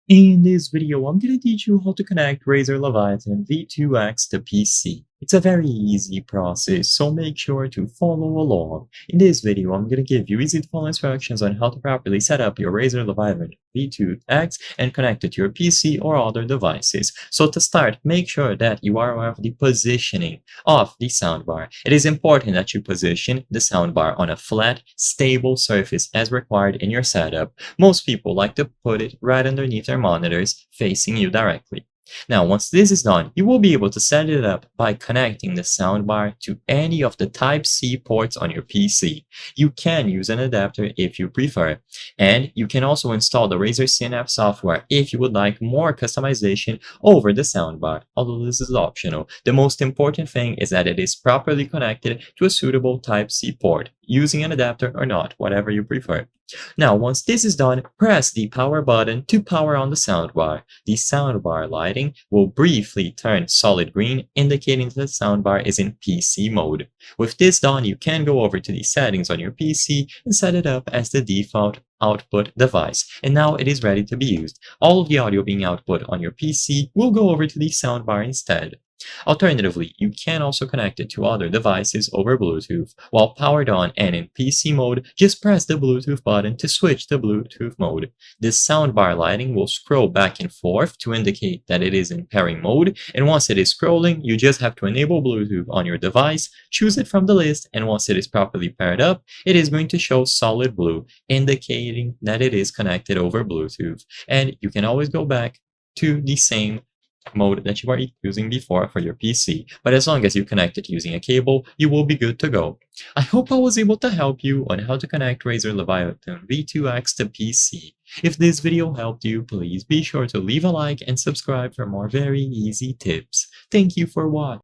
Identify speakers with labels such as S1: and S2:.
S1: In this video, I'm going to teach you how to connect Razer Leviathan V2X to PC. It's a very easy process, so make sure to follow along. In this video, I'm going to give you easy to follow instructions on how to properly set up your Razer Leviathan V2X and connect it to your PC or other devices. So to start, make sure that you are aware of the positioning of the soundbar. It is important that you position the soundbar on a flat, stable surface as required in your setup. Most people like to put it right underneath their monitors, facing you directly. Now, once this is done, you will be able to set it up by connecting the soundbar to any of the Type-C ports on your PC. You can use an adapter if you prefer, and you can also install the Razer Synapse software if you would like more customization over the soundbar, although this is optional. The most important thing is that it is properly connected to a suitable Type-C port, using an adapter or not, whatever you prefer. Now, once this is done, press the power button to power on the soundbar. The soundbar lighting will briefly turn solid green, indicating that the soundbar is in PC mode. With this done, you can go over to the settings on your PC and set it up as the default output device. And now it is ready to be used. All of the audio being output on your PC will go over to the soundbar instead. Alternatively, you can also connect it to other devices over Bluetooth. While powered on and in PC mode, just press the Bluetooth button to switch to Bluetooth mode. This soundbar lighting will scroll back and forth to indicate that it is in pairing mode, and once it is scrolling, you just have to enable Bluetooth on your device, choose it from the list, and once it is properly paired up, it is going to show solid blue, indicating that it is connected over Bluetooth. And you can always go back to the same mode that you were using before for your PC, but as long as you connect it using a cable, you will be good to go. I hope I was able to help you on how to connect Razer Leviathan V2X to PC. If this video helped you, please be sure to leave a like and subscribe for more very easy tips. Thank you for watching.